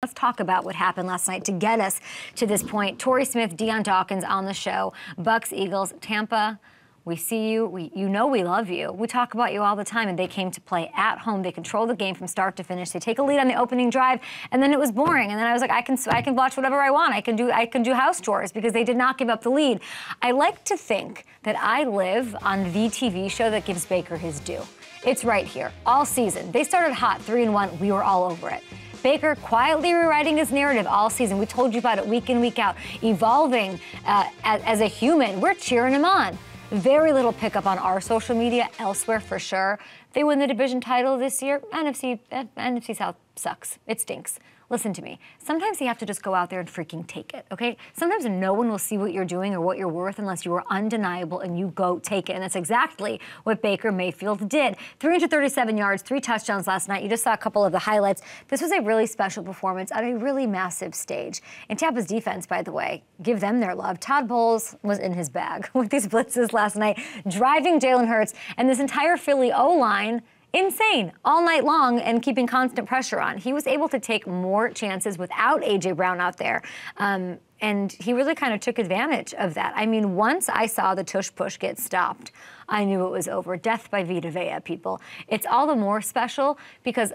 Let's talk about what happened last night to get us to this point. Torrey Smith, Dion Dawkins on the show. Bucs, Eagles, Tampa. We see you. You know we love you. We talk about you all the time, and they came to play at home. They control the game from start to finish. They take a lead on the opening drive, and then it was boring. And then I was like, I can watch whatever I want. I can do house chores because they did not give up the lead. I like to think that I live on the TV show that gives Baker his due. It's right here all season. They started hot, 3-1. We were all over it. Baker quietly rewriting his narrative all season. We told you about it week in, week out, evolving as a human. We're cheering him on. Very little pickup on our social media, elsewhere for sure. They win the division title this year. NFC South sucks. It stinks. Listen to me. Sometimes you have to just go out there and freaking take it, okay? Sometimes no one will see what you're doing or what you're worth unless you are undeniable and you go take it. And that's exactly what Baker Mayfield did. 337 yards, 3 touchdowns last night. You just saw a couple of the highlights. This was a really special performance on a really massive stage. And Tampa's defense, by the way, give them their love. Todd Bowles was in his bag with these blitzes last night, driving Jalen Hurts and this entire Philly O-line insane all night long and keeping constant pressure on. He was able to take more chances without A.J. Brown out there. And he really kind of took advantage of that. I mean, once I saw the tush push get stopped, I knew it was over. Death by Vita Vea, people. It's all the more special because,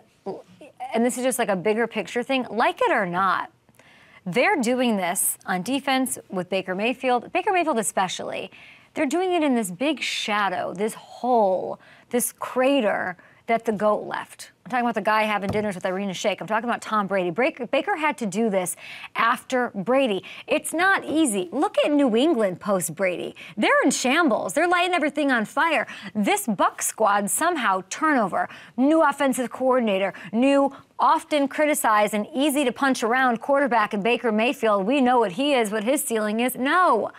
and this is just like a bigger picture thing, like it or not, they're doing this on defense with Baker Mayfield especially. They're doing it in this big shadow, this hole, this crater that the GOAT left. I'm talking about the guy having dinners with Irina Shayk. I'm talking about Tom Brady. Baker had to do this after Brady. It's not easy. Look at New England post-Brady. They're in shambles. They're lighting everything on fire. This Bucs squad somehow turnover, new offensive coordinator, new often criticized and easy to punch around quarterback in Baker Mayfield. We know what he is, what his ceiling is. No.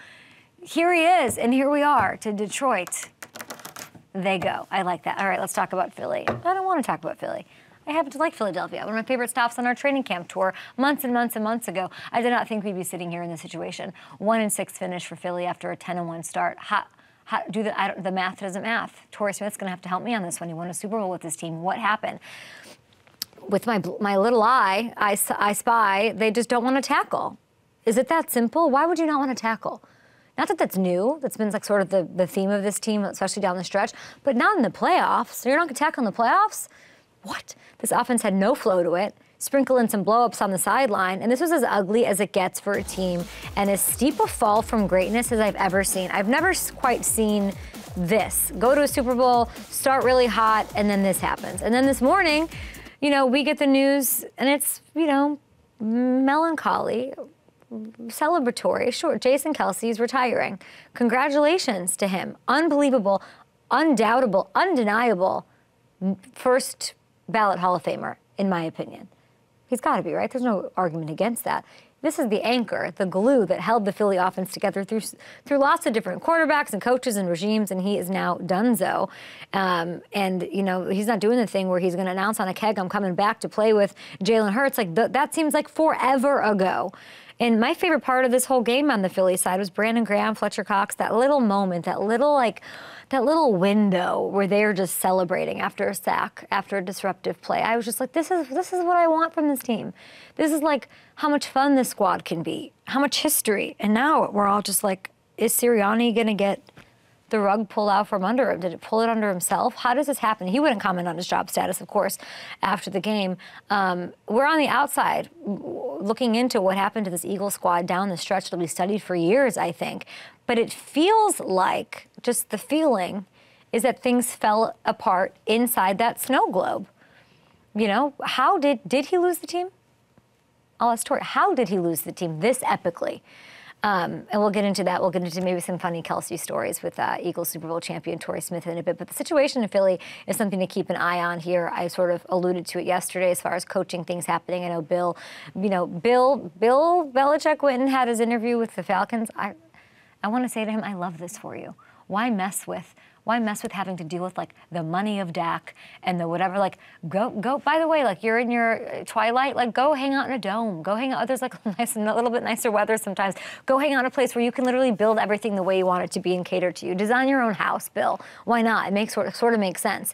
Here he is, and here we are to Detroit. They go. I like that. All right, let's talk about Philly. I don't want to talk about Philly. I happen to like Philadelphia. One of my favorite stops on our training camp tour months and months and months ago. I did not think we'd be sitting here in this situation. 1-6 finish for Philly after a 10-1 start. The math doesn't math. Torrey Smith's going to have to help me on this one. He won a Super Bowl with his team. What happened? With my little eye, I spy they just don't want to tackle. Is it that simple? Why would you not want to tackle? Not that that's new. That's been like sort of the theme of this team, especially down the stretch. But not in the playoffs. You're not going to tackle in the playoffs? What? This offense had no flow to it. Sprinkle in some blow-ups on the sideline. And this was as ugly as it gets for a team and as steep a fall from greatness as I've ever seen. I've never quite seen this. Go to a Super Bowl, start really hot, and then this happens. And then this morning, you know, we get the news, and it's, you know, melancholy. Celebratory. Sure, Jason Kelce is retiring. Congratulations to him. Unbelievable, undoubtable, undeniable first ballot Hall of Famer, in my opinion. He's got to be, right? There's no argument against that. This is the anchor, the glue that held the Philly offense together through lots of different quarterbacks and coaches and regimes, and he is now donezo. And, you know, he's not doing the thing where he's going to announce on a keg, I'm coming back to play with Jalen Hurts. Like, that seems like forever ago. And my favorite part of this whole game on the Philly side was Brandon Graham, Fletcher Cox, that little moment, that little window where they're just celebrating after a sack, after a disruptive play. I was just like, this is what I want from this team. This is like how much fun this squad can be, how much history. And now we're all just like, is Sirianni going to get the rug pulled out from under him? Did it pull it under himself? How does this happen? He wouldn't comment on his job status, of course, after the game. We're on the outside looking into what happened to this Eagles squad down the stretch that we studied for years, I think. But it feels like, just the feeling, is that things fell apart inside that snow globe. You know, how did he lose the team? I'll ask Torrey, how did he lose the team this epically? And we'll get into that. We'll get into maybe some funny Kelce stories with Eagles Super Bowl champion Torrey Smith in a bit. But the situation in Philly is something to keep an eye on here. I sort of alluded to it yesterday as far as coaching things happening. I know Bill Belichick went and had his interview with the Falcons. I want to say to him, I love this for you. Why mess with having to deal with like the money of Dak and the whatever? Like go. By the way, like you're in your twilight. Like go hang out in a dome. Go hang out. There's like a little bit nicer weather sometimes. Go hang out in a place where you can literally build everything the way you want it to be and cater to you. Design your own house, Bill. Why not? It makes sort of makes sense.